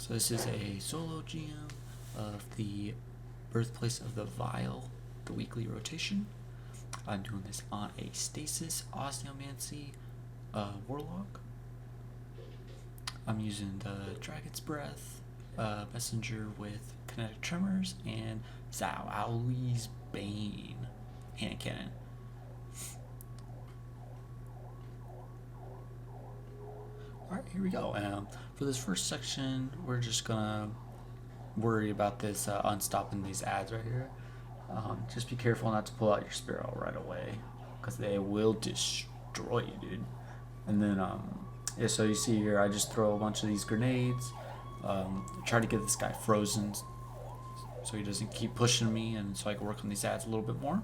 So this is a solo GM of the Birthplace of the Vile, the weekly rotation. I'm doing this on a Stasis, Osteomancy, Warlock. I'm using the Dragon's Breath, Messenger with Kinetic Tremors, and Owlie's Bane, Handcannon. Alright, here we go. For this first section, we're just gonna worry about this unstopping these ads right here. Just be careful not to pull out your Sparrow right away, because they will destroy you, dude. And then, yeah, so you see here, I just throw a bunch of these grenades, try to get this guy frozen so he doesn't keep pushing me, and so I can work on these ads a little bit more.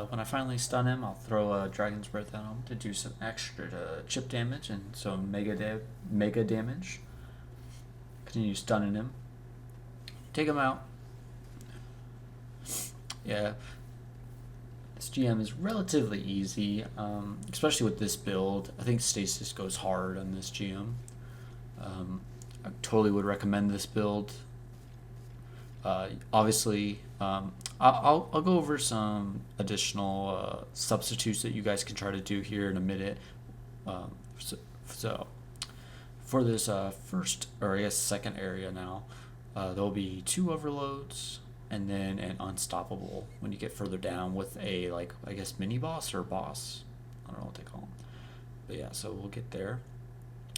When I finally stun him, I'll throw a Dragon's Breath at him to do some extra chip damage and some mega damage. Continue stunning him. Take him out. Yeah, this GM is relatively easy, especially with this build. I think Stasis goes hard on this GM. I totally would recommend this build. Obviously, I'll go over some additional substitutes that you guys can try to do here in a minute. So for this first, or I guess second area now, there'll be 2 overloads and then an unstoppable when you get further down with a, like, I guess mini boss or boss. I don't know what they call them. But yeah, so we'll get there.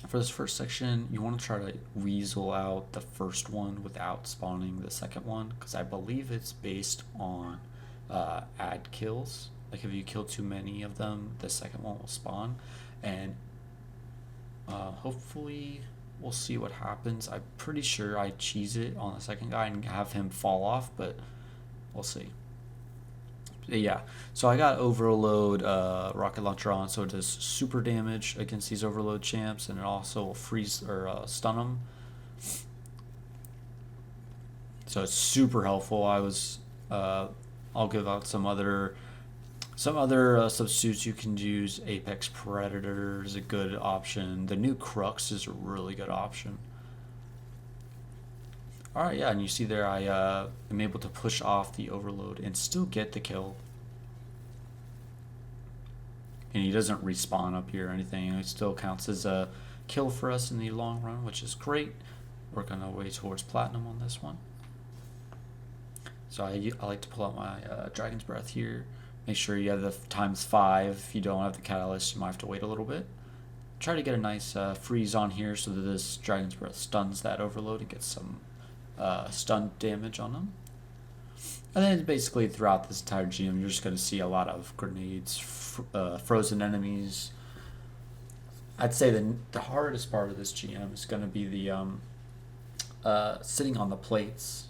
For this first section, you want to try to weasel out the first one without spawning the second one, because I believe it's based on ad kills. Like if you kill too many of them, the second one will spawn, and hopefully we'll see what happens. I'm pretty sure I cheese it on the second guy and have him fall off, but we'll see. Yeah, so I got overload rocket launcher on, so it does super damage against these overload champs, and it also will freeze or stun them. So it's super helpful. I'll give out some other substitutes you can use. Apex Predator is a good option. The new Crux is a really good option. Alright, yeah, and you see there I am able to push off the overload and still get the kill. And he doesn't respawn up here or anything. It still counts as a kill for us in the long run, which is great. Working our way towards platinum on this one. So I like to pull out my Dragon's Breath here. Make sure you have the ×5. If you don't have the catalyst, you might have to wait a little bit. Try to get a nice freeze on here so that this Dragon's Breath stuns that overload and gets some stun damage on them. And then basically throughout this entire GM, you're just going to see a lot of grenades, frozen enemies. I'd say the hardest part of this GM is going to be the sitting on the plates.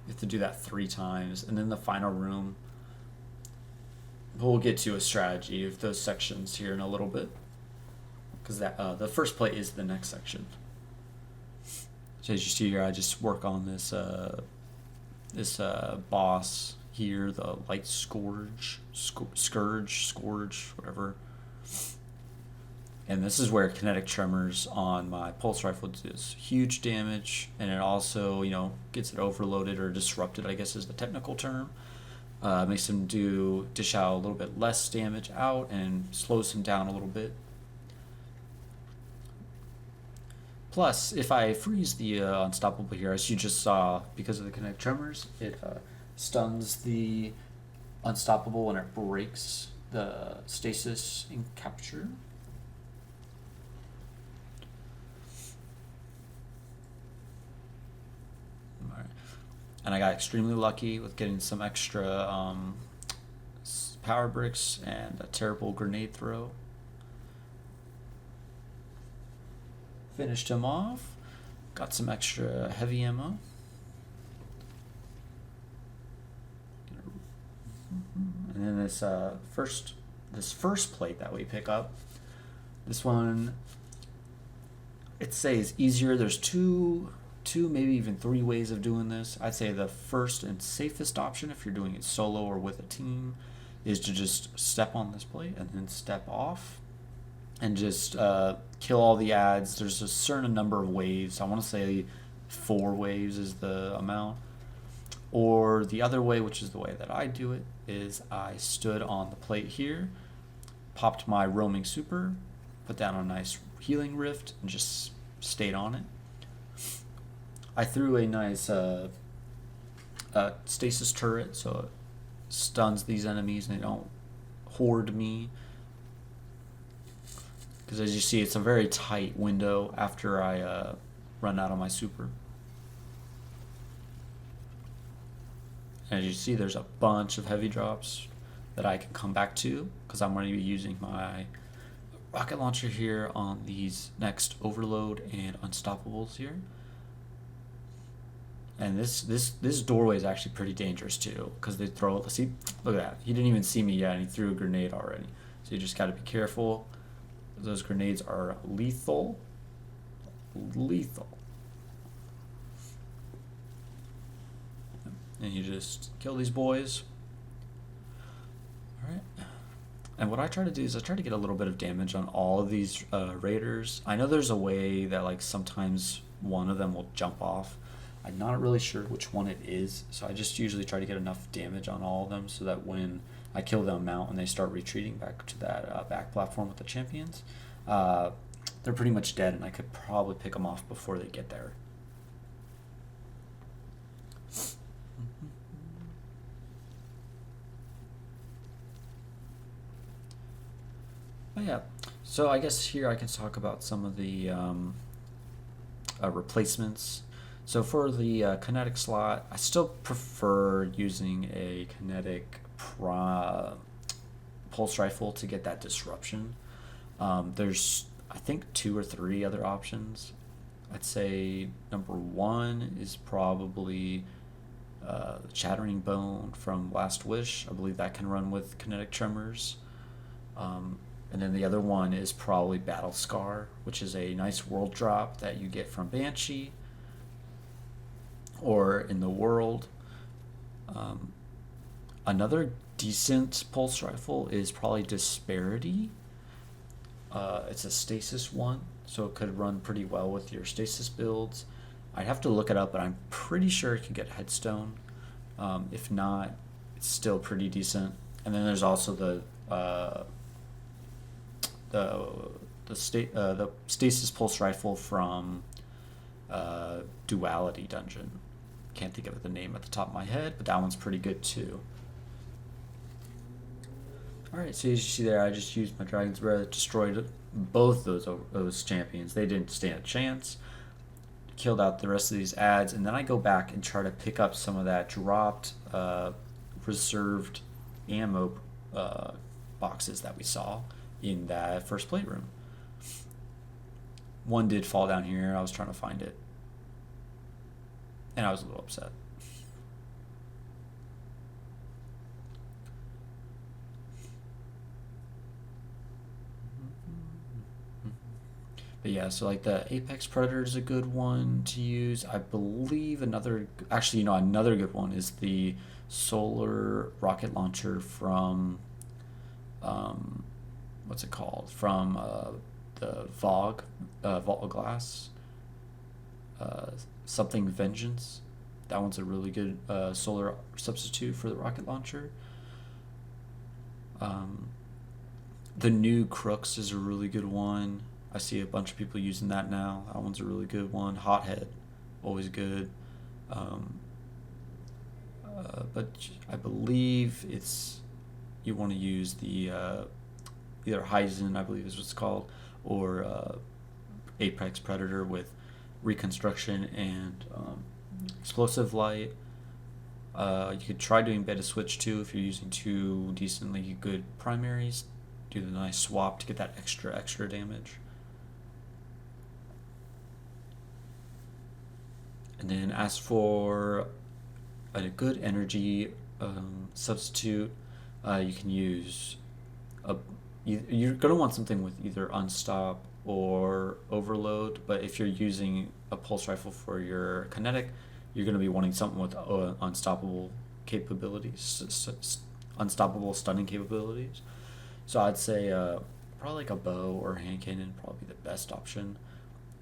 You have to do that 3 times, and then the final room. We'll get to a strategy of those sections here in a little bit, because that the first plate is the next section. So as you see here, I just work on this boss here, the light scourge, whatever. And this is where kinetic tremors on my pulse rifle does huge damage, and it also, gets it overloaded or disrupted, I guess is the technical term. Makes him dish out a little bit less damage out and slows him down a little bit. Plus, if I freeze the unstoppable here, as you just saw, because of the kinetic tremors, it stuns the unstoppable and it breaks the stasis and capture. Alright. And I got extremely lucky with getting some extra power bricks and a terrible grenade throw. Finished him off. Got some extra heavy ammo. And then this first plate that we pick up, this one, it says easier. There's two, maybe even 3 ways of doing this. I'd say the first and safest option, if you're doing it solo or with a team, is to just step on this plate and then step off. and just kill all the ads. There's a certain number of waves. I want to say 4 waves is the amount. Or the other way, which is the way that I do it, is I stood on the plate here, popped my roaming super, put down a nice healing rift, and just stayed on it. I threw a nice stasis turret, so it stuns these enemies and they don't horde me. Because as you see, it's a very tight window after I run out of my super. And as you see, there's a bunch of heavy drops that I can come back to, because I'm going to be using my rocket launcher here on these next overload and unstoppables here. And this doorway is actually pretty dangerous too, because they throw, see, look at that, he didn't even see me yet and he threw a grenade already. So you just got to be careful. Those grenades are lethal. And you just kill these boys. Alright. And what I try to do is I try to get a little bit of damage on all of these raiders. I know there's a way that like sometimes one of them will jump off. I'm not really sure which one it is, so I just usually try to get enough damage on all of them so that when I kill them out and they start retreating back to that back platform with the champions, they're pretty much dead, and I could probably pick them off before they get there. But yeah, so I guess here I can talk about some of the replacements. So for the kinetic slot, I still prefer using a kinetic pulse rifle to get that disruption. There's, I think, 2 or 3 other options. I'd say number 1 is probably Chattering Bone from Last Wish. I believe that can run with kinetic tremors. And then the other one is probably Battle Scar, which is a nice world drop that you get from Banshee or in the world. Another decent pulse rifle is probably Disparity. It's a stasis one, so it could run pretty well with your stasis builds. I'd have to look it up, but I'm pretty sure it can get headstone. If not, it's still pretty decent. And then there's also the stasis pulse rifle from Duality Dungeon. Can't think of the name at the top of my head, but that one's pretty good too. Alright, so as you see there, I just used my Dragon's Breath, destroyed both those champions. They didn't stand a chance. Killed out the rest of these ads, and then I go back and try to pick up some of that dropped reserved ammo boxes that we saw in that first plate room. One did fall down here. I was trying to find it, and I was a little upset. But yeah, so like the Apex Predator is a good one to use. I believe another good one is the solar rocket launcher from what's it called? From the Vogue Glass. Something Vengeance. That one's a really good solar substitute for the rocket launcher. The new Crooks is a really good one. I see a bunch of people using that now. That one's a really good one. Hothead, always good. But I believe you want to use the either Heisen, I believe is what it's called, or Apex Predator with reconstruction and explosive light. You could try doing beta switch too if you're using 2 decently good primaries. Do the nice swap to get that extra damage. And then as for a good energy substitute, you can use you're going to want something with either Unstop or Overload, but if you're using a pulse rifle for your kinetic, you're going to be wanting something with unstoppable capabilities, unstoppable stunning capabilities. So I'd say probably like a bow or hand cannon, probably the best option.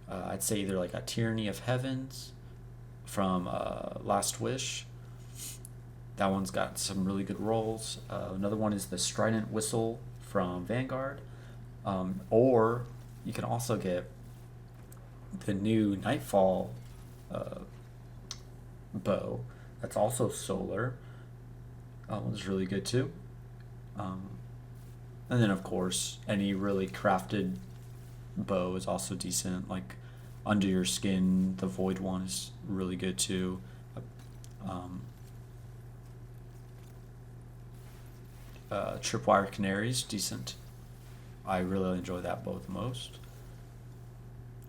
I'd say either like a Tyranny of Heavens from Last Wish. That one's got some really good rolls. Another one is the Strident Whistle from Vanguard. Or you can also get the new Nightfall bow. That's also solar. That one's really good too. And then of course, any really crafted bow is also decent. Like Under Your Skin, the Void one is really good too. Tripwire Canaries, decent. I really enjoy that bow the most.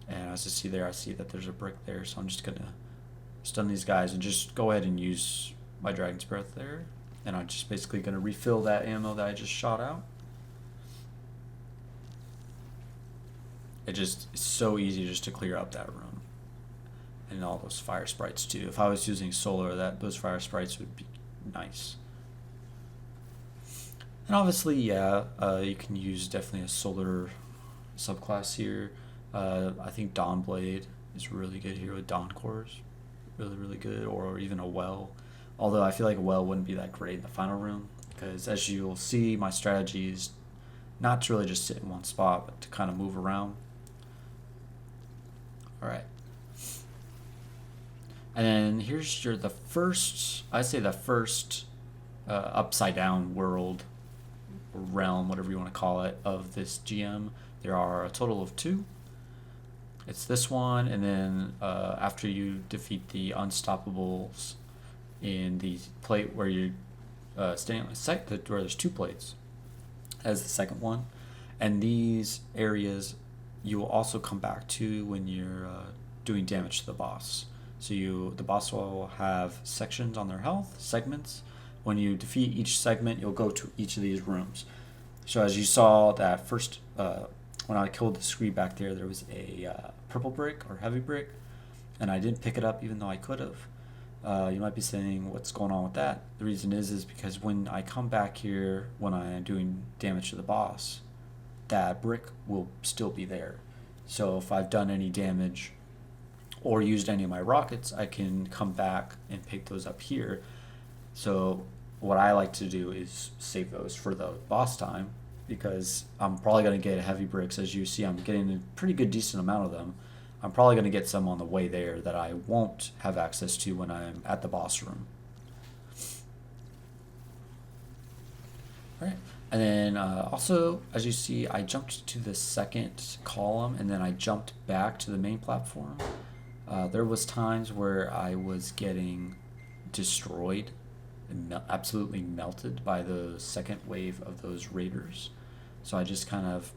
And as you see there, I see that there's a brick there, so I'm just gonna stun these guys and just go ahead and use my Dragon's Breath there. And I'm just basically gonna refill that ammo that I just shot out. It's so easy just to clear up that room. And all those fire sprites too. If I was using solar, those fire sprites would be nice. And obviously, yeah, you can use definitely a solar subclass here. I think Dawnblade is really good here with Dawn Cores. Really, really good. Or even a Well. Although I feel like a Well wouldn't be that great in the final room. Because as you'll see, my strategy is not to really just sit in one spot, but to kind of move around. Alright. And then here's the first, I'd say the first upside down world, or realm, whatever you want to call it, of this GM. There are a total of 2. It's this one, and then after you defeat the Unstoppables in the plate where you're standing on the site, where there's 2 plates, as the second one. And these areas you will also come back to when you're doing damage to the boss. So the boss will have sections on their health, segments. When you defeat each segment, you'll go to each of these rooms. So as you saw that first, when I killed the Scree back there, there was a purple brick or heavy brick, and I didn't pick it up even though I could have. You might be saying, what's going on with that? The reason is because when I come back here, when I am doing damage to the boss, that brick will still be there. So if I've done any damage or used any of my rockets, I can come back and pick those up here. So what I like to do is save those for the boss time, because I'm probably going to get heavy bricks. As you see, I'm getting a pretty good decent amount of them. I'm probably going to get some on the way there that I won't have access to when I'm at the boss room. Alright, and then also, as you see, I jumped to the second column and then I jumped back to the main platform. There was times where I was getting destroyed and absolutely melted by the second wave of those raiders. So I just kind of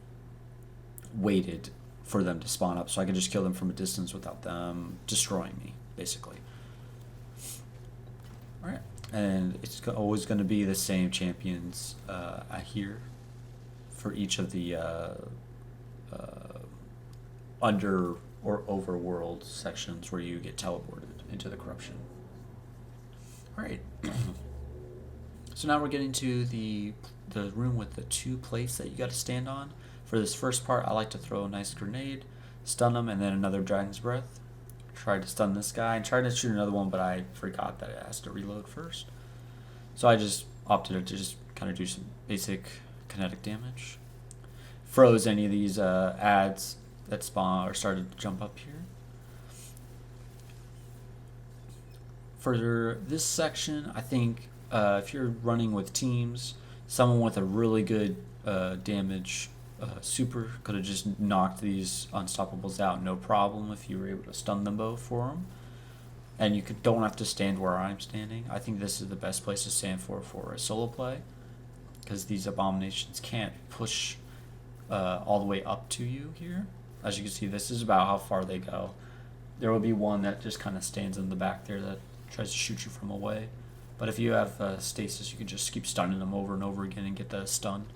waited for them to spawn up so I could just kill them from a distance without them destroying me, basically. Alright, and it's always going to be the same champions here for each of the under or overworld sections where you get teleported into the corruption. Alright. So now we're getting to the room with the 2 plates that you got to stand on. For this first part, I like to throw a nice grenade, stun them, and then another Dragon's Breath. Tried to stun this guy and tried to shoot another one, but I forgot that it has to reload first. So I just opted to just kind of do some basic kinetic damage. Froze any of these ads that spawn or started to jump up here. For this section, I think if you're running with teams, someone with a really good damage super could have just knocked these Unstoppables out no problem if you were able to stun them both for them. And you don't have to stand where I'm standing. I think this is the best place to stand for a solo play, because these abominations can't push all the way up to you here. As you can see, this is about how far they go. There will be one that just kind of stands in the back there that tries to shoot you from away. But if you have Stasis, you can just keep stunning them over and over again and get the stun.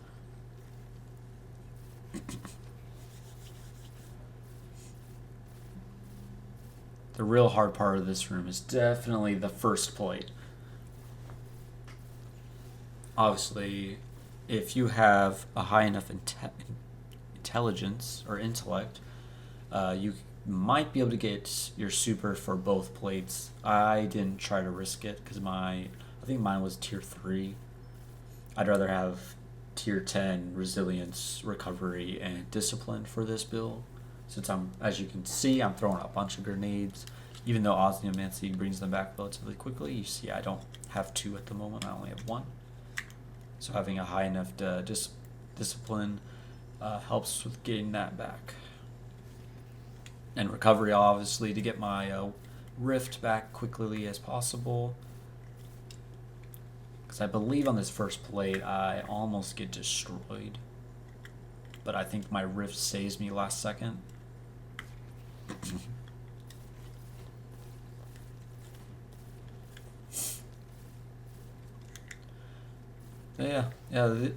The real hard part of this room is definitely the first plate. Obviously, if you have a high enough intelligence or intellect, you might be able to get your super for both plates. I didn't try to risk it because I think mine was tier 3. I'd rather have tier 10 resilience, recovery, and discipline for this build. Since as you can see, I'm throwing a bunch of grenades. Even though Osneomancy brings them back relatively quickly, you see I don't have 2 at the moment, I only have 1. So having a high enough discipline helps with getting that back. And recovery, obviously, to get my rift back quickly as possible. Because I believe on this first plate I almost get destroyed. But I think my rift saves me last second.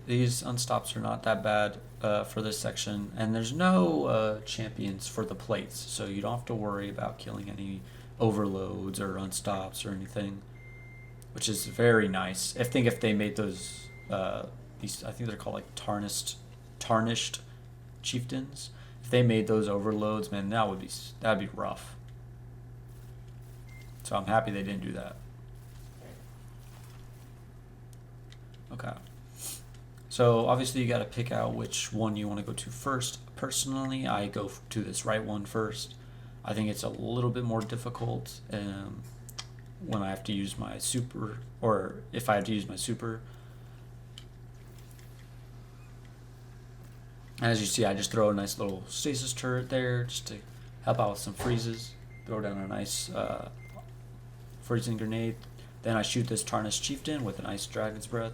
These unstops are not that bad for this section, and there's no champions for the plates, so you don't have to worry about killing any overloads or unstops or anything, which is very nice. I think if they made those, these, I think they're called like tarnished chieftains. If they made those overloads, man, that'd be rough. So I'm happy they didn't do that. Okay. So obviously you got to pick out which one you want to go to first. Personally, I go to this right one first. I think it's a little bit more difficult when I have to use my super, or if I have to use my super. As you see, I just throw a nice little stasis turret there just to help out with some freezes. Throw down a nice freezing grenade. Then I shoot this tarnished chieftain with a nice dragon's breath.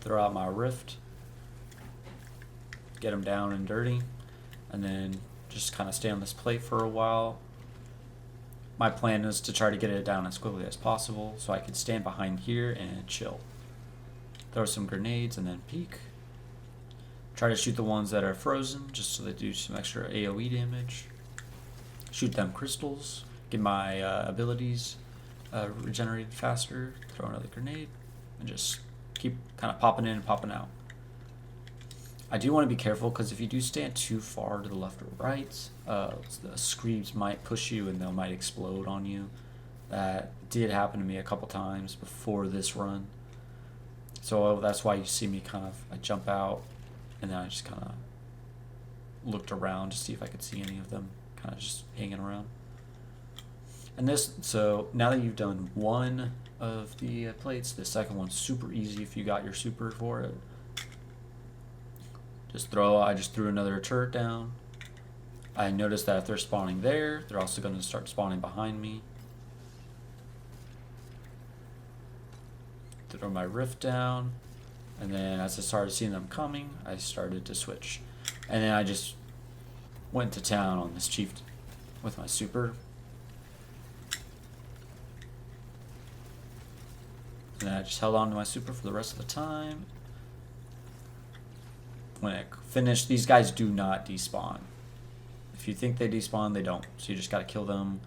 Throw out my rift. Get him down and dirty. And then just kind of stay on this plate for a while. My plan is to try to get it down as quickly as possible so I can stand behind here and chill. Throw some grenades and then peek. Try to shoot the ones that are frozen just so they do some extra AoE damage. Shoot them crystals. Get my abilities regenerated faster. Throw another grenade. And just keep kind of popping in and popping out. I do want to be careful because if you do stand too far to the left or right, the screams might push you and they might explode on you. That did happen to me a couple times before this run. So that's why you see me I jump out and then I just kind of looked around to see if I could see any of them kind of just hanging around. And so now that you've done one of the plates, the second one's super easy if you got your super for it. I just threw another turret down. I noticed that if they're spawning there, they're also going to start spawning behind me. Throw my rift down, and then as I started seeing them coming, I started to switch. And then I just went to town on this chieftain with my super. And then I just held on to my super for the rest of the time. When I finish, these guys do not despawn. If you think they despawn, they don't. So you just gotta kill them.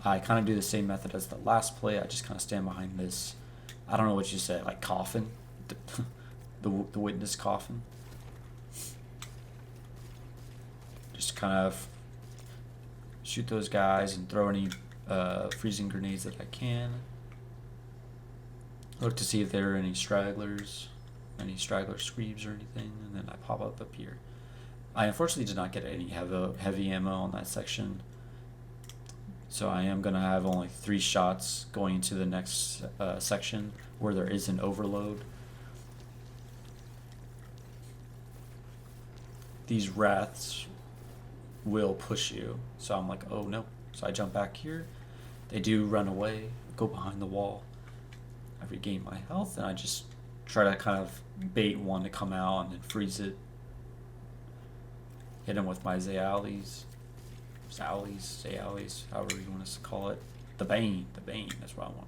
I kind of do the same method as the last play. I just kind of stand behind this, I don't know what you said, like coffin? the witness coffin. Just kind of shoot those guys and throw any freezing grenades that I can. Look to see if there are any stragglers, any straggler screams or anything, and then I pop up here. I unfortunately did not get any heavy ammo on that section, so I am going to have only 3 shots going into the next section where there is an overload. These wraths will push you, so I'm like, oh no. So I jump back here. They do run away, go behind the wall. I regain my health, and I just try to kind of bait one to come out and then freeze it. Hit him with my Zayali's, however you want us to call it. The Bane, that's what I want.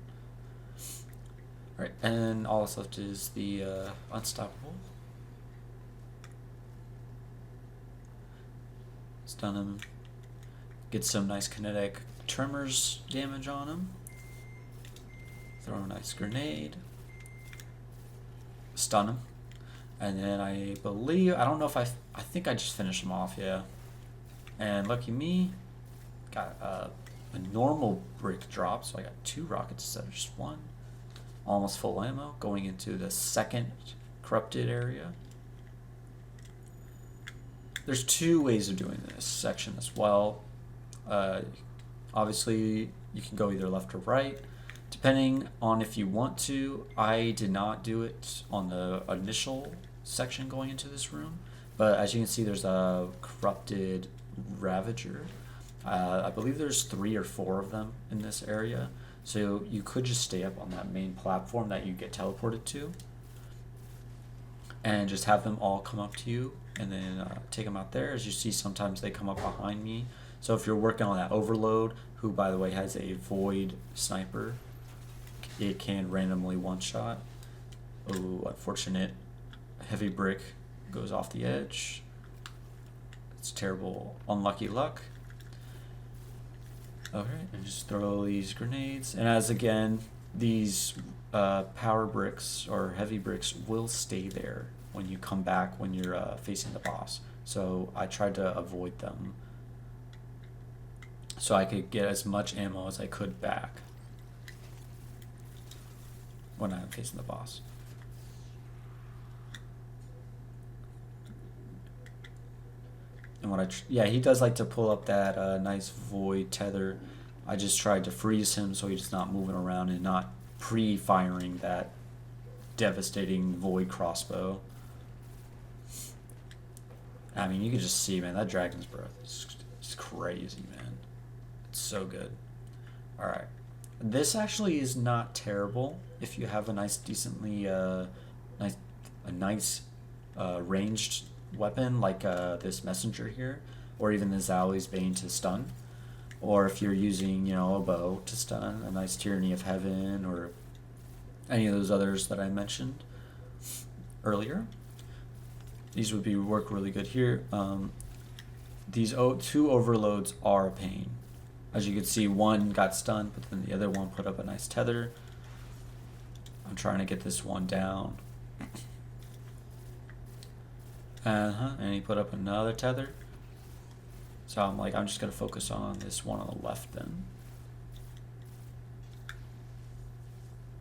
Alright, and all that's left is the Unstoppable. Stun him. Get some nice kinetic tremors damage on him. Throw a nice grenade. Stun him. And then I believe, I don't know if I think I just finished them off, yeah. And lucky me, got a normal brick drop, so I got 2 rockets instead of just 1. Almost full ammo, going into the second corrupted area. There's 2 ways of doing this section as well. Obviously, you can go either left or right, depending on if you want to. I did not do it on the initial section going into this room, but as you can see, there's a corrupted Ravager. I believe there's 3 or 4 of them in this area, so you could just stay up on that main platform that you get teleported to and just have them all come up to you and then take them out there. As you see, sometimes they come up behind me. So if you're working on that overload, who by the way has a void sniper, it can randomly one-shot. Oh, unfortunate. Heavy brick goes off the edge. It's terrible, unlucky luck. Okay, and just throw these grenades. And as again, these power bricks or heavy bricks will stay there when you come back when you're facing the boss. So I tried to avoid them so I could get as much ammo as I could back when I'm facing the boss. And what yeah, he does like to pull up that nice void tether. I just tried to freeze him so he's not moving around and not pre-firing that devastating void crossbow. I mean, you can just see, man, that dragon's breath is crazy, man. It's so good. All right, this actually is not terrible if you have a nice, decently nice ranged weapon like this messenger here, or even the Zowie's Bane to stun, or if you're using, you know, a bow to stun, a nice Tyranny of Heaven, or any of those others that I mentioned earlier. These would work really good here. These 2 overloads are a pain. As you can see, one got stunned, but then the other one put up a nice tether. I'm trying to get this one down. And he put up another tether. So I'm like, I'm just gonna focus on this one on the left then.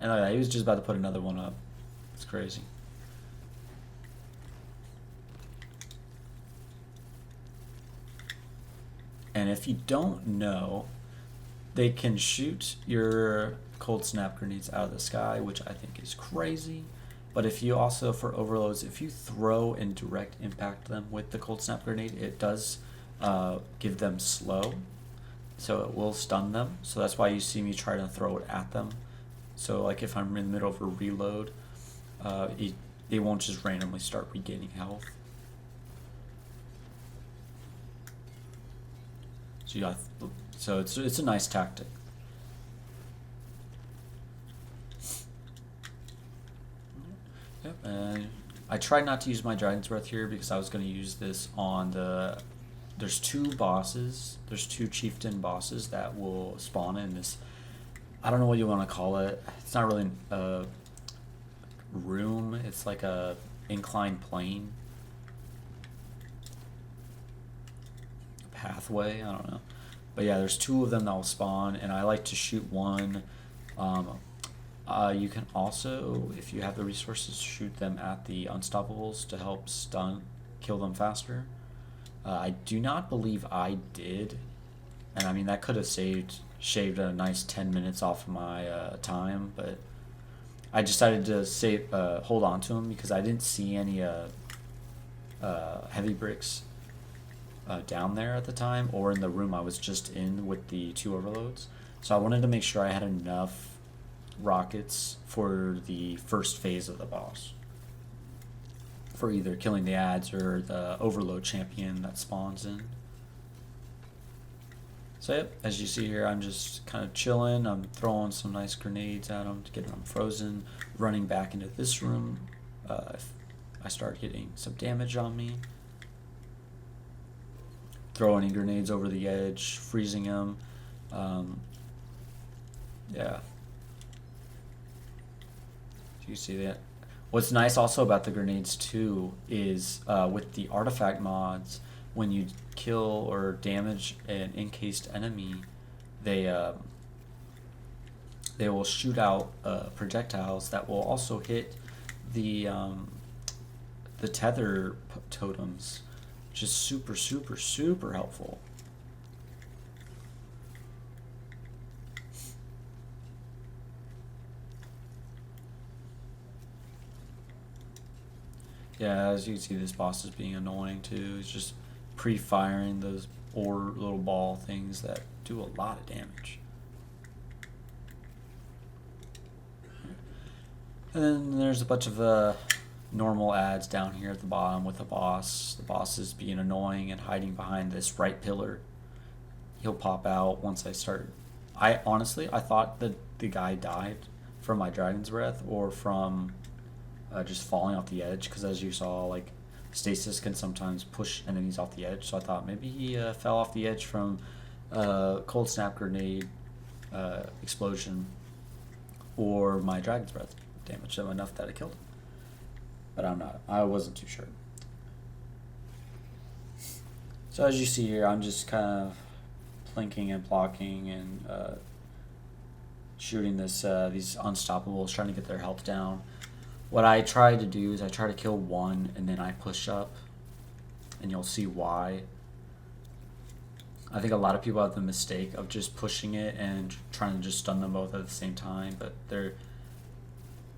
And he was just about to put another one up. It's crazy. And if you don't know, they can shoot your cold snap grenades out of the sky, which I think is crazy. But if you also, for overloads, if you throw and direct impact them with the cold snap grenade, it does give them slow. So it will stun them. So that's why you see me try to throw it at them. So like if I'm in the middle of a reload, they won't just randomly start regaining health. So it's a nice tactic. Yep, and I tried not to use my Dragon's Breath here because I was going to use this on the... There's 2 bosses. There's 2 chieftain bosses that will spawn in this... I don't know what you want to call it. It's not really a room. It's like a inclined plane. Pathway, I don't know, but yeah, there's 2 of them that will spawn, and I like to shoot one. You can also, if you have the resources, shoot them at the unstoppables to help kill them faster. I do not believe I did, and I mean that could have shaved a nice 10 minutes off of my time, but I decided to hold on to them because I didn't see any heavy bricks down there at the time, or in the room I was just in with the 2 overloads. So I wanted to make sure I had enough rockets for the first phase of the boss, for either killing the ads or the overload champion that spawns in. So yep, as you see here, I'm just kind of chilling. I'm throwing some nice grenades at them to get them frozen, running back into this room if I start getting some damage on me. Throwing grenades over the edge, freezing them. Yeah. Do you see that? What's nice also about the grenades too is with the artifact mods, when you kill or damage an encased enemy, they will shoot out projectiles that will also hit the tether totems, which is super, super, super helpful. Yeah, as you can see, this boss is being annoying too. It's just pre-firing those ore little ball things that do a lot of damage. And then there's a bunch of normal ads down here at the bottom with the boss. The boss is being annoying and hiding behind this right pillar. He'll pop out once I start. I thought that the guy died from my dragon's breath or from just falling off the edge, because as you saw, like, Stasis can sometimes push enemies off the edge, so I thought maybe he fell off the edge from cold snap grenade explosion, or my dragon's breath damaged him enough that it killed him. But I wasn't too sure. So as you see here, I'm just kind of plinking and blocking and shooting these unstoppables, trying to get their health down. What I try to do is I try to kill one and then I push up, and you'll see why. I think a lot of people have the mistake of just pushing it and trying to just stun them both at the same time, but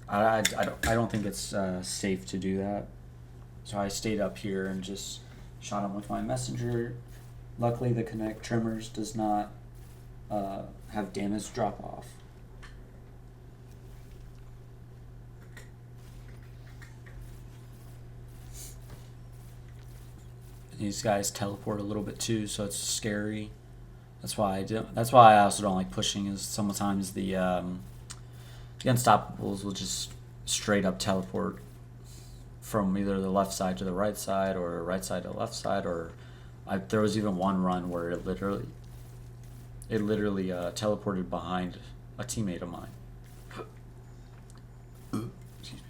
I don't think it's safe to do that. So I stayed up here and just shot him with my messenger. Luckily, the Connect Trimmers does not have damage drop off. These guys teleport a little bit too, so it's scary. That's why I also don't like pushing. Is sometimes the unstoppables will just straight up teleport from either the left side to the right side or right side to the left side. Or there was even one run where it literally teleported behind a teammate of mine. Excuse me.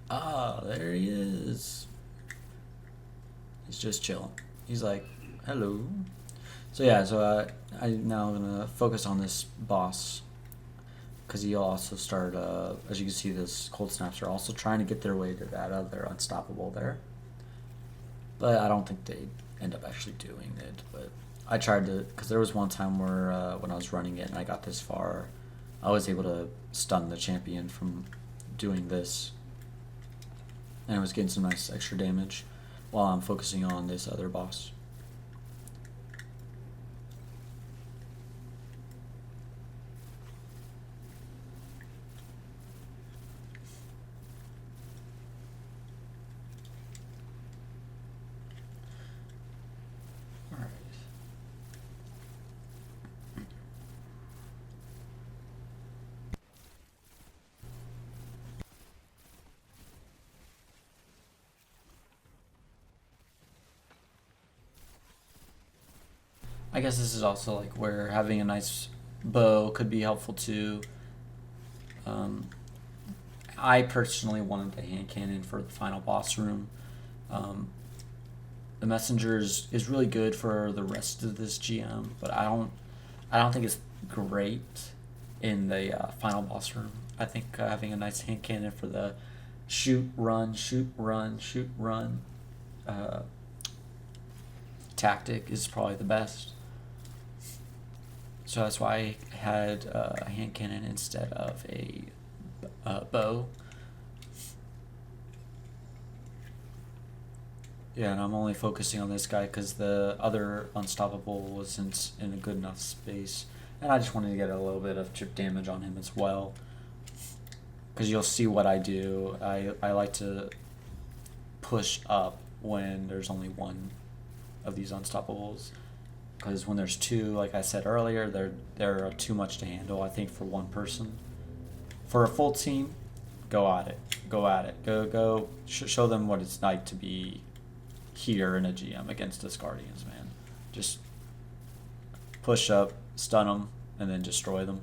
Ah, there he is. He's just chilling. He's like, hello. So yeah, I'm now gonna focus on this boss, because he'll also start, as you can see, this cold snaps are also trying to get their way to that other unstoppable there. But I don't think they end up actually doing it. But I tried to, because there was one time where when I was running it and I got this far, I was able to stun the champion from doing this. And I was getting some nice extra damage while I'm focusing on this other boss. Alright. I guess this is also like where having a nice bow could be helpful too. I personally wanted the hand cannon for the final boss room. The messenger is really good for the rest of this GM, but I don't think it's great in the final boss room. I think having a nice hand cannon for the shoot, run, shoot, run, shoot, run tactic is probably the best. So that's why I had a hand cannon instead of a bow. Yeah, and I'm only focusing on this guy because the other unstoppable wasn't in a good enough space. And I just wanted to get a little bit of chip damage on him as well. Because you'll see what I do. I like to push up when there's only one of these unstoppables. Because when there's two, like I said earlier, they're too much to handle, I think, for one person. For a full team, go at it. Go at it. Go. Show them what it's like to be here in a GM against this Guardians, man. Just push up, stun them, and then destroy them.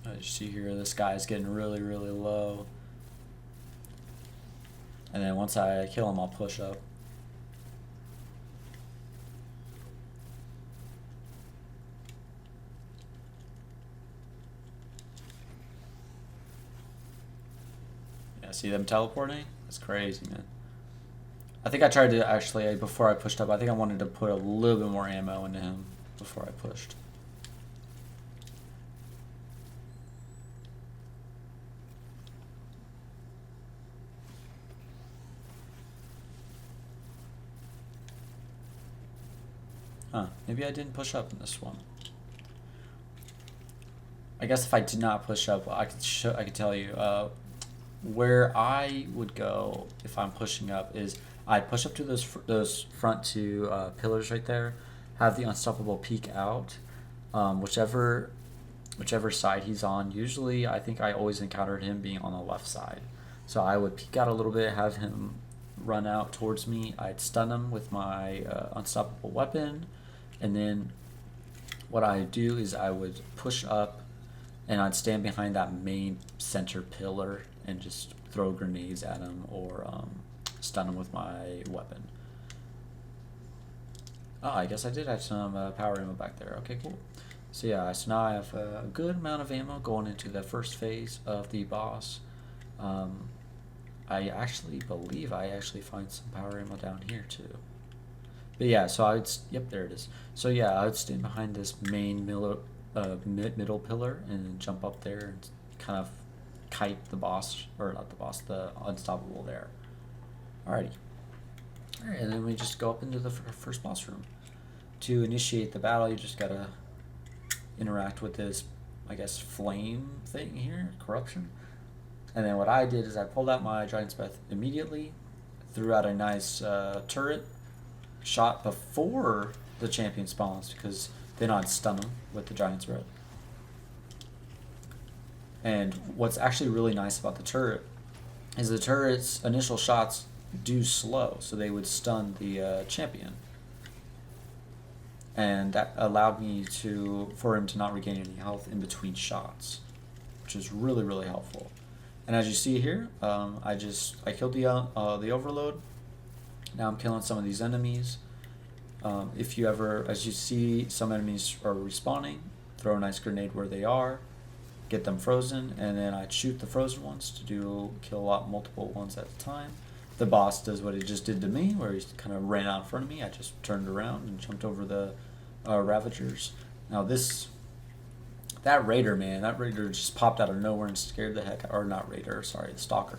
As you see here, this guy's getting really, really low. And then once I kill him, I'll push up. Yeah, see them teleporting? That's crazy, man. I think I tried to actually, before I pushed up, I think I wanted to put a little bit more ammo into him before I pushed. Huh, maybe I didn't push up in this one. I guess if I did not push up, I could tell you where I would go if I'm pushing up is I'd push up to those front two pillars right there, have the unstoppable peek out, whichever side he's on. Usually, I think I always encountered him being on the left side, so I would peek out a little bit, have him run out towards me. I'd stun him with my unstoppable weapon, and then what I'd do is I would push up and I'd stand behind that main center pillar and just throw grenades at him or stun him with my weapon. Oh, I guess I did have some power ammo back there. Okay, cool. So yeah, so now I have a good amount of ammo going into the first phase of the boss. I actually believe I actually find some power ammo down here too. But yeah, so I would, yep, there it is. So yeah, I would stand behind this main middle pillar and then jump up there and kind of kite the boss, or not the boss, the unstoppable there. Alrighty. Alright, and then we just go up into the first boss room. To initiate the battle, you just gotta interact with this, I guess, flame thing here, corruption. And then what I did is I pulled out my Giant's Breath immediately, threw out a nice turret, shot before the champion spawns, because then I'd stun them with the Giant's Breath. And what's actually really nice about the turret is the turret's initial shots do slow, so they would stun the champion. And that allowed me for him to not regain any health in between shots, which is really, really helpful. And as you see here, I killed the overload. Now I'm killing some of these enemies. If you ever, as you see, some enemies are respawning, throw a nice grenade where they are, get them frozen, and then I'd shoot the frozen ones to kill multiple ones at a time. The boss does what he just did to me, where he kind of ran out in front of me. I just turned around and jumped over the Ravagers. Now that Raider, man, that Raider just popped out of nowhere and scared the heck, or not Raider, sorry, the Stalker.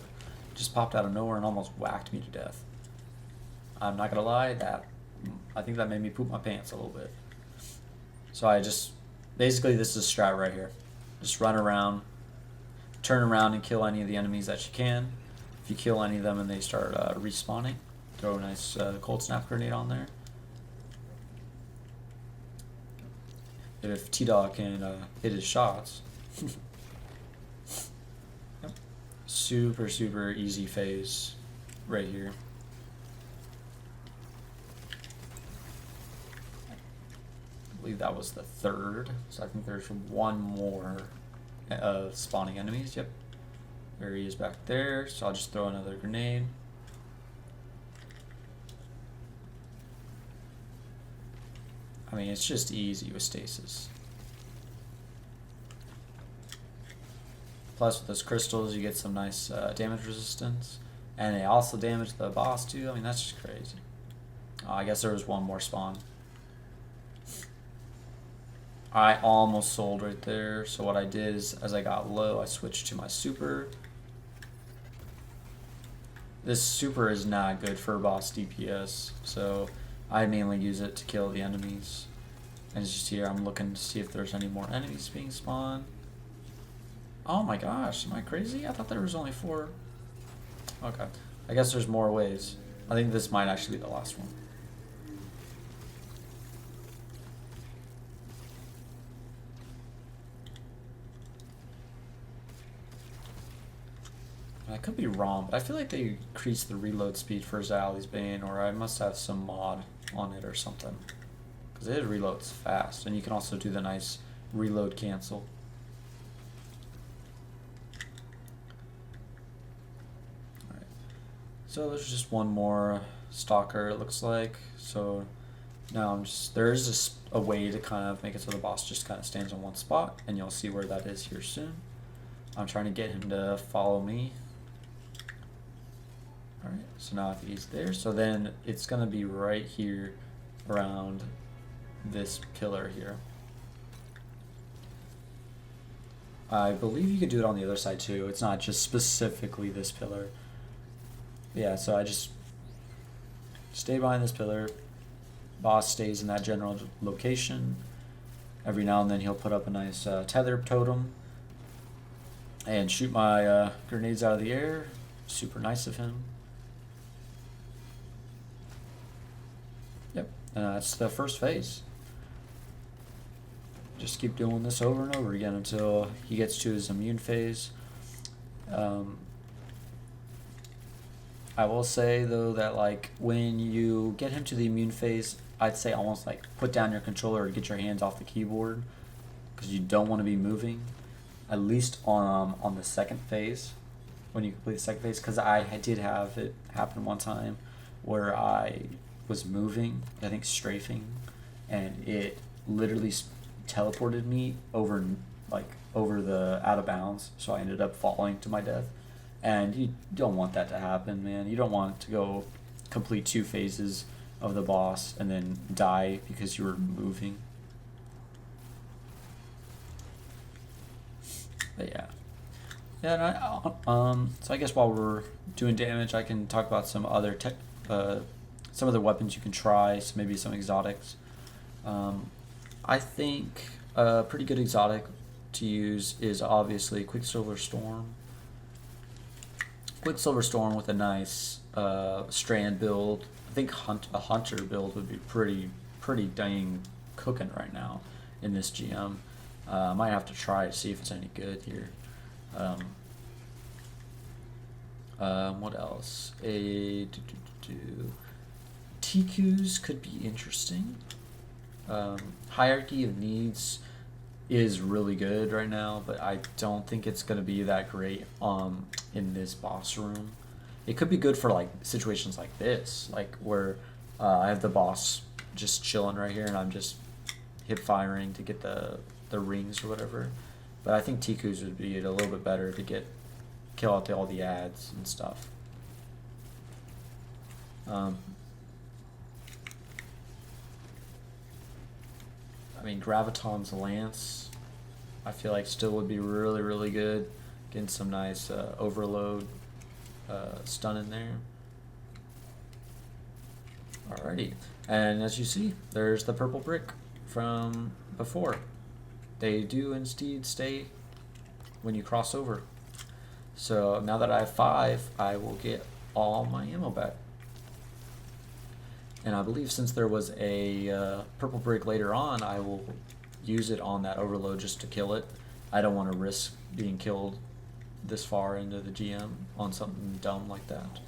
Just popped out of nowhere and almost whacked me to death. I'm not gonna lie, I think that made me poop my pants a little bit. So basically this is a strat right here. Just run around, turn around and kill any of the enemies that you can. If you kill any of them and they start respawning, throw a nice cold snap grenade on there. If T-Dog can hit his shots. Yep. Super, super easy phase right here. I believe that was the third, so I think there's one more spawning enemies. Yep, there he is back there, so I'll just throw another grenade. I mean, it's just easy with Stasis. Plus with those crystals you get some nice damage resistance, and they also damage the boss too. I mean, that's just crazy. Oh, I guess there was one more spawn. I almost sold right there, so what I did is, as I got low, I switched to my super. This super is not good for boss DPS, so I mainly use it to kill the enemies. As you see here, I'm looking to see if there's any more enemies being spawned. Oh my gosh, am I crazy? I thought there was only 4. Okay, I guess there's more ways. I think this might actually be the last one. I could be wrong, but I feel like they increased the reload speed for Zali's Bane, or I must have some mod on it or something. Because it reloads fast, and you can also do the nice reload cancel. Alright, so there's just one more stalker, it looks like. So now there's just a way to kind of make it so the boss just kind of stands in one spot, and you'll see where that is here soon. I'm trying to get him to follow me. Alright, so now if he's there, so then it's going to be right here around this pillar here. I believe you could do it on the other side too. It's not just specifically this pillar. Yeah, so I just stay behind this pillar. Boss stays in that general location. Every now and then he'll put up a nice tether totem and shoot my grenades out of the air. Super nice of him. Yep, that's the first phase. Just keep doing this over and over again until he gets to his immune phase. I will say though that like when you get him to the immune phase, I'd say almost like put down your controller or get your hands off the keyboard, because you don't want to be moving, at least on the second phase, when you complete the second phase, because I did have it happen one time where I was moving, I think strafing, and it literally teleported me over the out of bounds, so I ended up falling to my death. And you don't want that to happen, man. You don't want to go complete 2 phases of the boss and then die because you were moving. But yeah. Yeah, and so I guess while we're doing damage, I can talk about some other some other weapons you can try, so maybe some exotics. I think a pretty good exotic to use is obviously Quicksilver Storm. Quicksilver Storm with a nice strand build. I think a hunter build would be pretty dang cooking right now in this GM. I might have to try to see if it's any good here. What else? TQs could be interesting. Hierarchy of Needs is really good right now, but I don't think it's going to be that great in this boss room. It could be good for like situations like this, like where I have the boss just chilling right here and I'm just hip firing to get the rings or whatever. But I think TQs would be a little bit better to kill out all the ads and stuff. I mean, Graviton's Lance, I feel like still would be really good. Getting some nice overload stun in there. Alrighty, and as you see, there's the purple brick from before. They do indeed stay when you cross over. So now that I have 5, I will get all my ammo back. And I believe since there was a purple brick later on, I will use it on that overload just to kill it. I don't want to risk being killed this far into the GM on something dumb like that.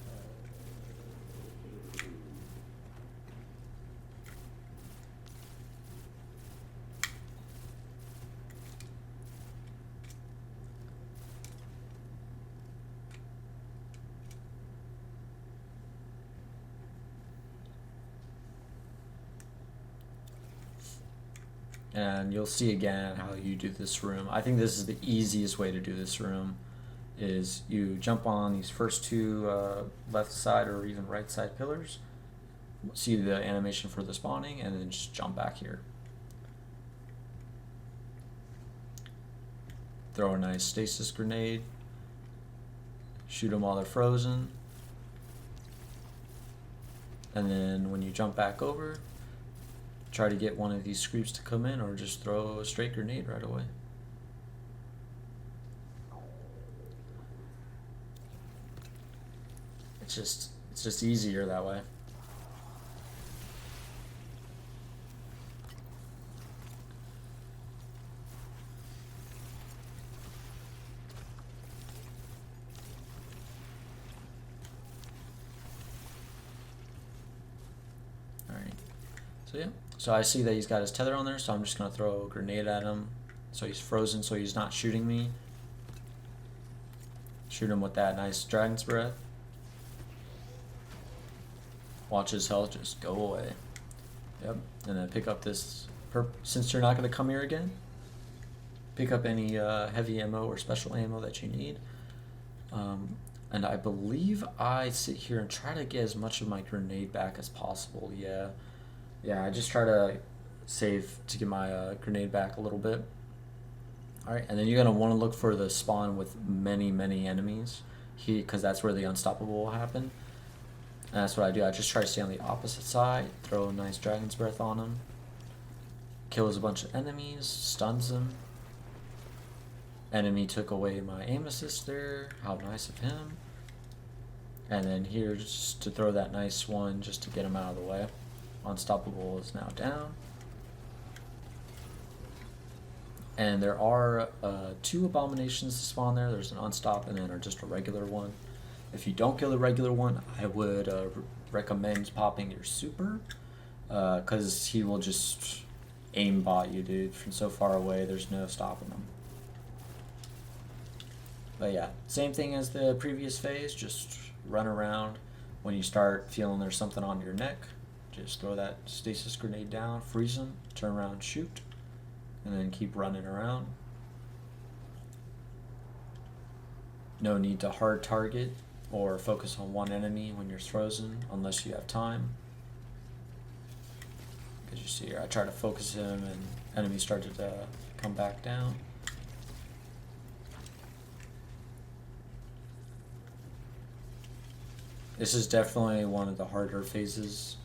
And you'll see again how you do this room. I think this is the easiest way to do this room, is you jump on these first 2 left side or even right side pillars, see the animation for the spawning, and then just jump back here. Throw a nice stasis grenade, shoot them while they're frozen, and then when you jump back over, try to get one of these creeps to come in, or just throw a straight grenade right away. It's just easier that way. So yeah, so I see that he's got his tether on there, so I'm just gonna throw a grenade at him. So he's frozen, so he's not shooting me. Shoot him with that nice dragon's breath. Watch his health just go away. Yep, and then pick up this, since you're not gonna come here again, pick up any heavy ammo or special ammo that you need. And I believe I sit here and try to get as much of my grenade back as possible. Yeah, I just try to save to get my grenade back a little bit. Alright, and then you're going to want to look for the spawn with many enemies, because that's where the unstoppable will happen. And that's what I do. I just try to stay on the opposite side, throw a nice dragon's breath on him, kills a bunch of enemies, stuns them. Enemy took away my aim assist there. How nice of him. And then here, just to throw that nice one, just to get him out of the way. Unstoppable is now down. And there are 2 abominations to spawn there. There's an unstop and then just a regular one. If you don't kill the regular one, I would recommend popping your super, because he will just aimbot you, dude. From so far away, there's no stopping him. But yeah, same thing as the previous phase, just run around. When you start feeling there's something on your neck, just throw that stasis grenade down, freeze them, turn around, shoot, and then keep running around. No need to hard target or focus on one enemy when you're frozen unless you have time. Because you see here, I tried to focus him and enemies started to come back down. This is definitely one of the harder phases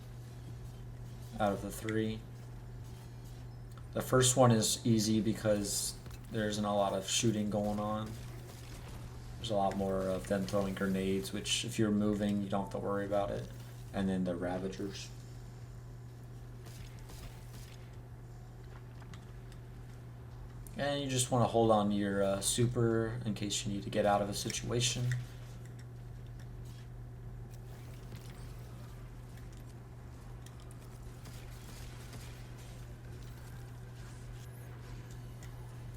out of the 3. The first one is easy because there isn't a lot of shooting going on. There's a lot more of them throwing grenades, which if you're moving, you don't have to worry about it. And then the Ravagers. And you just want to hold on to your super in case you need to get out of a situation.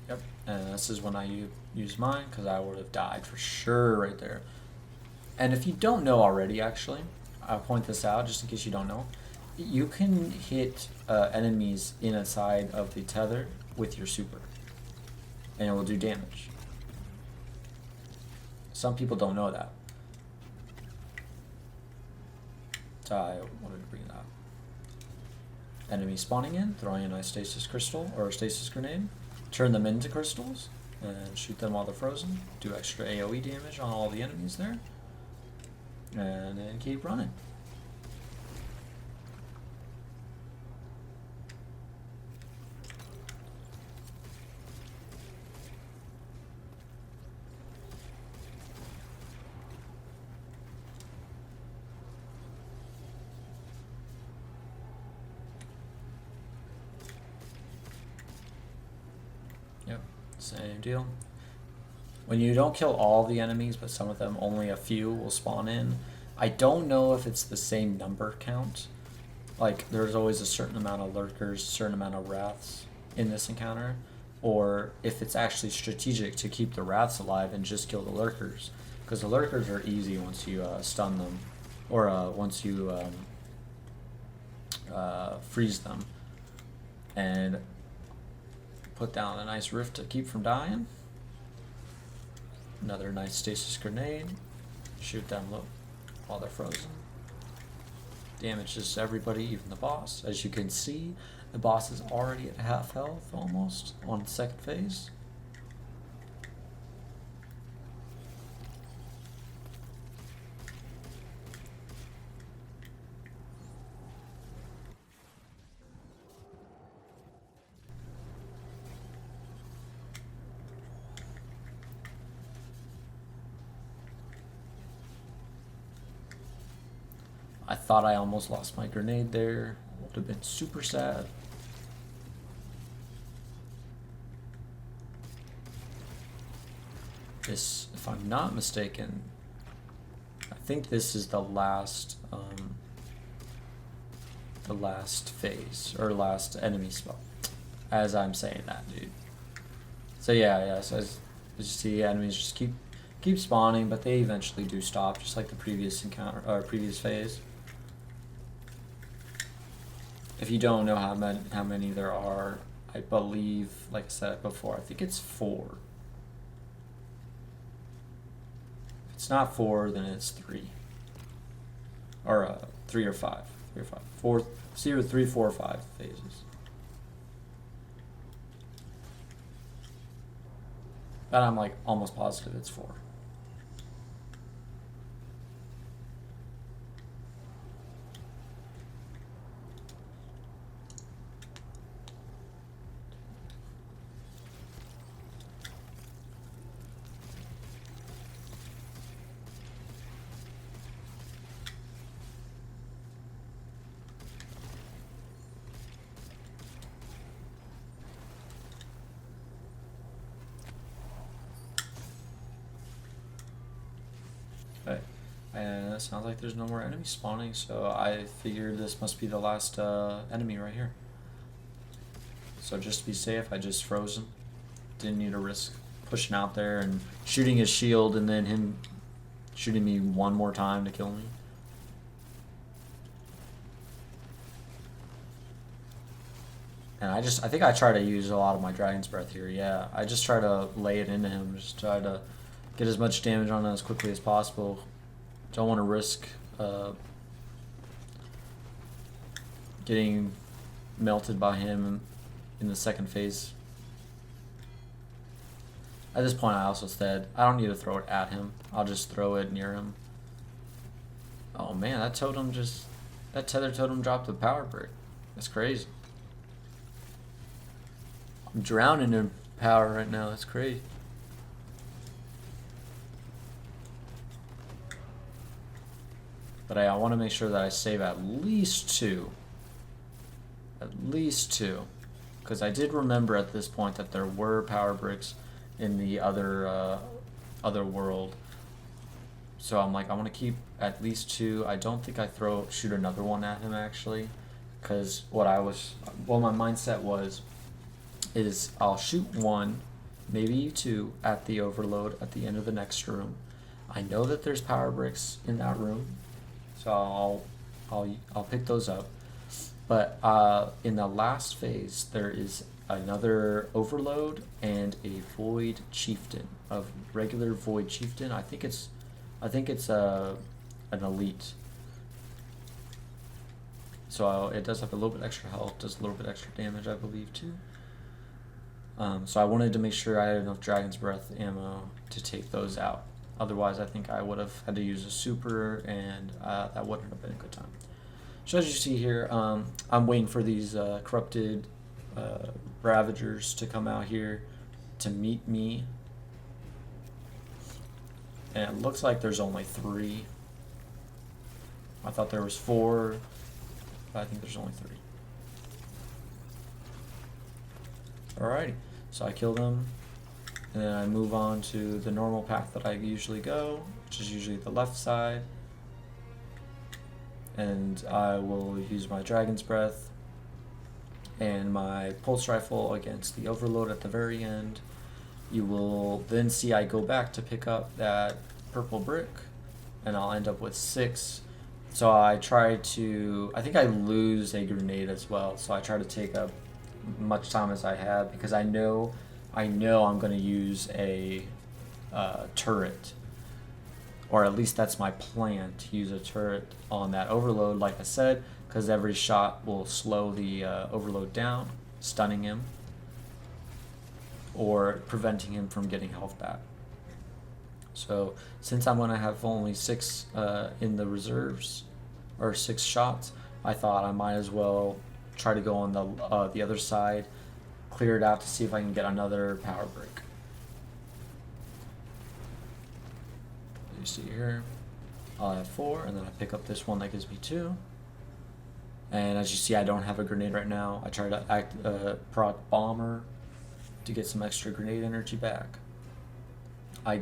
Yep, and this is when I use mine, because I would have died for sure right there. And if you don't know already, actually, I'll point this out just in case you don't know. You can hit enemies inside of the tether with your super, and it will do damage. Some people don't know that. So I wanted to bring that up. Enemy spawning in, throwing a nice stasis crystal or a stasis grenade. Turn them into crystals and shoot them while they're frozen. Do extra AoE damage on all the enemies there. And then keep running. Yep, same deal. When you don't kill all the enemies, but some of them, only a few will spawn in. I don't know if it's the same number count. Like, there's always a certain amount of lurkers, a certain amount of wraths in this encounter. Or if it's actually strategic to keep the wraths alive and just kill the lurkers. Because the lurkers are easy once you stun them. Or once you freeze them. And put down a nice rift to keep from dying. Another nice stasis grenade. Shoot them while they're frozen. Damages everybody, even the boss. As you can see, the boss is already at half health almost on the second phase. I thought I almost lost my grenade there. Would have been super sad. This, if I'm not mistaken, I think this is the last the last phase, or last enemy spot, as I'm saying that, dude. So yeah, so as you see, enemies just keep spawning, but they eventually do stop, just like the previous encounter, or previous phase. If you don't know how many there are, I believe, like I said before, I think it's 4. If it's not 4, then it's 3. Or 3 or 5. 3 or 5. 4, 0, 3, 4, 5 phases. But I'm like almost positive it's 4. Okay. And it sounds like there's no more enemies spawning, so I figured this must be the last enemy right here. So just to be safe, I just froze him. Didn't need to risk pushing out there and shooting his shield and then him shooting me one more time to kill me. And I think I try to use a lot of my Dragon's Breath here, yeah. I just try to lay it into him, just try to get as much damage on him as quickly as possible. Don't want to risk getting melted by him in the second phase. At this point I also said, I don't need to throw it at him, I'll just throw it near him. Oh man, that tether totem dropped the power brick. That's crazy. I'm drowning in power right now, that's crazy. But I want to make sure that I save at least 2. At least 2. Because I did remember at this point that there were power bricks in the other world. So I'm like, I want to keep at least 2. I don't think I shoot another one at him actually. Because what my mindset is I'll shoot 1, maybe 2 at the overload at the end of the next room. I know that there's power bricks in that room, so I'll pick those up. But in the last phase, there is another overload and a void chieftain, a regular void chieftain. I think it's an elite. So it does have a little bit extra health, does a little bit extra damage, I believe too. So I wanted to make sure I had enough Dragon's Breath ammo to take those out. Otherwise, I think I would have had to use a super, and that wouldn't have been a good time. So as you see here, I'm waiting for these corrupted Ravagers to come out here to meet me. And it looks like there's only 3. I thought there was 4, but I think there's only 3. Alrighty, so I kill them, and then I move on to the normal path that I usually go, which is usually the left side. And I will use my Dragon's Breath and my Pulse Rifle against the Overload at the very end. You will then see I go back to pick up that purple brick, and I'll end up with 6. So I think I lose a grenade as well, so I try to take up much time as I have, because I know I'm going to use a turret, or at least that's my plan, to use a turret on that overload, like I said, because every shot will slow the overload down, stunning him or preventing him from getting health back. So since I'm going to have only 6 in the reserves, or 6 shots, I thought I might as well try to go on the other side, clear it out to see if I can get another power brick. You see here, I'll have 4, and then I pick up this one that gives me 2. And as you see, I don't have a grenade right now. I try to proc Bomber to get some extra grenade energy back. I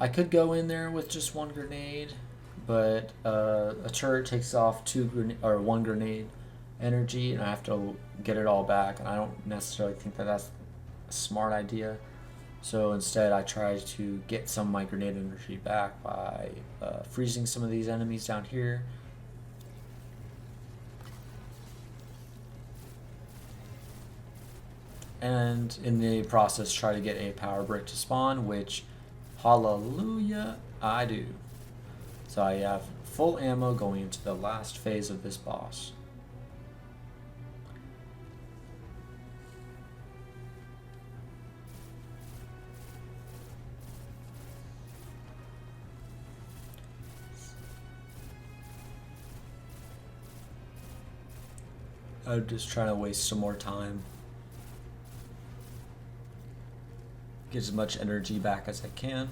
could go in there with just 1 grenade, but a turret takes off one grenade energy, and I have to get it all back, and I don't necessarily think that that's a smart idea. So instead I try to get some of my grenade energy back by freezing some of these enemies down here. And in the process try to get a power brick to spawn, which, hallelujah, I do. So I have full ammo going into the last phase of this boss. I'm just trying to waste some more time. Get as much energy back as I can.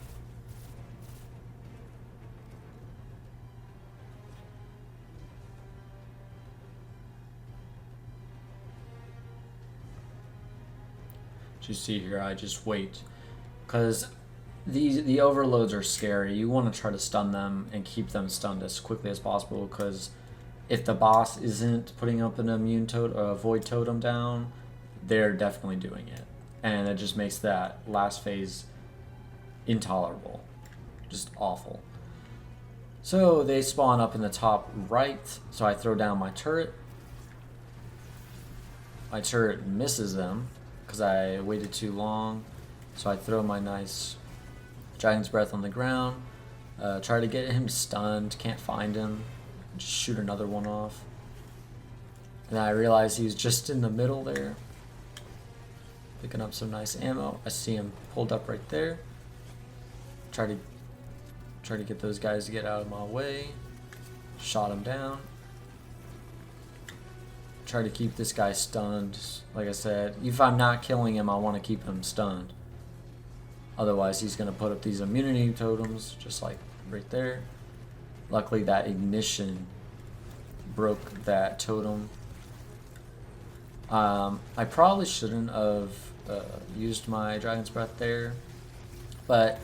As you see here, I just wait, because the overloads are scary. You want to try to stun them and keep them stunned as quickly as possible, because if the boss isn't putting up an void totem down, they're definitely doing it, and it just makes that last phase intolerable, just awful. So they spawn up in the top right, so I throw down my turret. My turret misses them because I waited too long, so I throw my nice Dragon's Breath on the ground, try to get him stunned, can't find him, just shoot another one off. And then I realize he's just in the middle there, picking up some nice ammo. I see him pulled up right there. Try to get those guys to get out of my way. Shot him down. Try to keep this guy stunned. Like I said, if I'm not killing him, I want to keep him stunned. Otherwise, he's going to put up these immunity totems, just like right there. Luckily, that ignition broke that totem. I probably shouldn't have used my Dragon's Breath there, but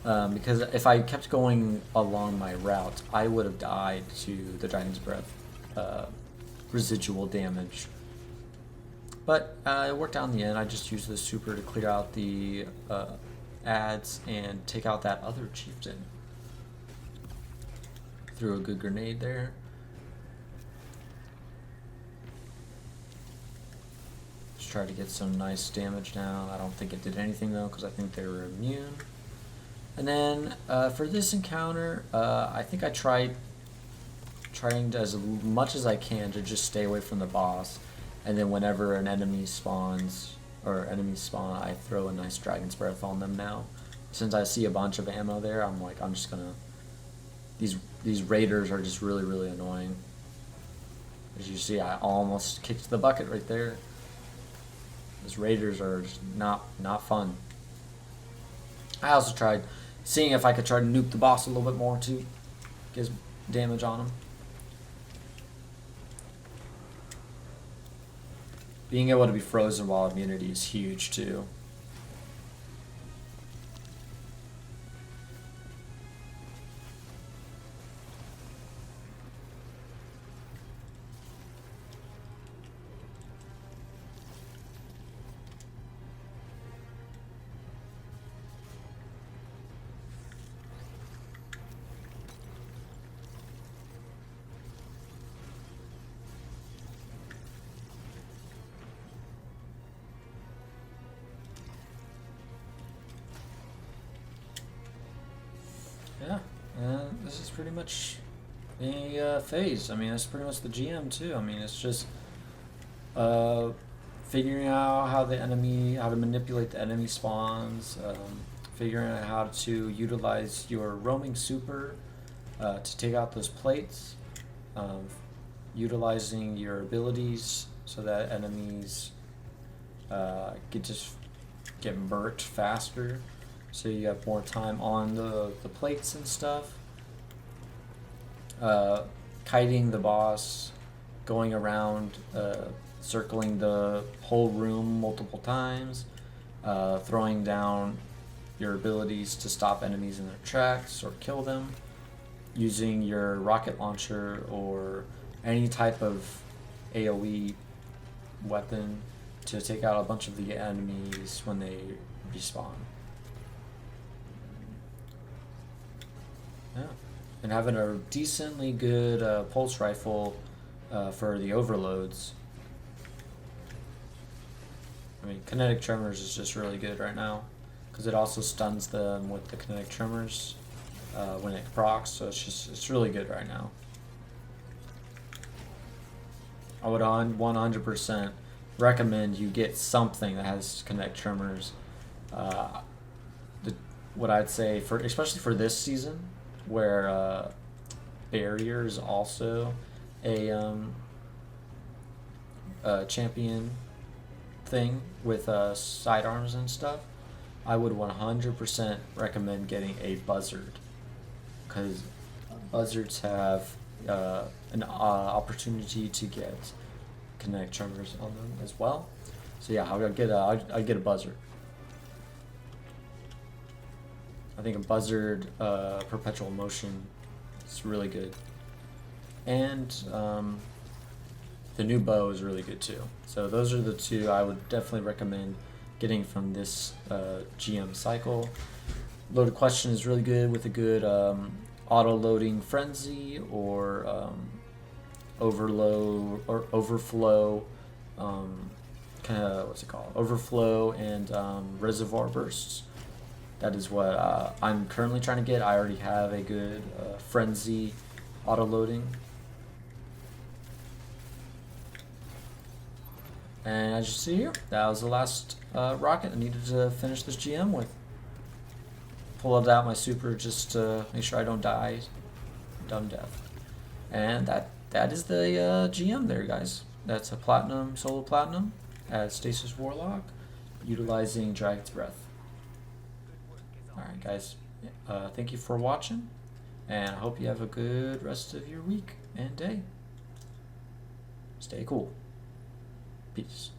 because if I kept going along my route, I would have died to the Dragon's Breath residual damage. But it worked out in the end. I just used the super to clear out the ads and take out that other chieftain. Threw a good grenade there. Just tried to get some nice damage down. I don't think it did anything though, because I think they were immune. And then for this encounter, I think I trying to, as much as I can, to just stay away from the boss. And then whenever an enemy spawns, or enemies spawn, I throw a nice Dragon's Breath on them now. Since I see a bunch of ammo there, I'm like, I'm just gonna... These raiders are just really, really annoying. As you see, I almost kicked the bucket right there. These raiders are just not fun. I also tried seeing if I could try to nuke the boss a little bit more too. Get damage on him. Being able to be frozen while immunity is huge too. Yeah, this is pretty much the phase. I mean, that's pretty much the GM too. I mean, it's just figuring out how to manipulate the enemy spawns, figuring out how to utilize your roaming super to take out those plates, utilizing your abilities so that enemies get burnt faster. So you have more time on the plates and stuff. Kiting the boss, going around, circling the whole room multiple times, throwing down your abilities to stop enemies in their tracks or kill them. using your rocket launcher or any type of AoE weapon to take out a bunch of the enemies when they respawn. Yeah. And having a decently good pulse rifle for the overloads. I mean, kinetic tremors is just really good right now because it also stuns them with the kinetic tremors when it procs, so it's really good right now. I would 100% recommend you get something that has kinetic tremors. What I'd say for especially for this season, where barrier is also a champion thing with sidearms and stuff, I would 100% recommend getting a buzzard, because buzzards have an opportunity to get kinetic tremors on them as well. So yeah, I'd get a buzzard. I think a buzzard perpetual motion is really good, and the new bow is really good too. So those are the two I would definitely recommend getting from this GM cycle. Loaded question is really good with a good auto-loading frenzy or overload or overflow, kind of what's it called? Overflow and reservoir bursts. That is what I'm currently trying to get. I already have a good frenzy auto-loading. And as you see here, that was the last rocket I needed to finish this GM with. Pulled out my super just to make sure I don't die dumb death. And that is the GM there, guys. That's a platinum, solo platinum at Stasis Warlock, utilizing Dragon's Breath. Alright guys, thank you for watching, and I hope you have a good rest of your week and day. Stay cool. Peace.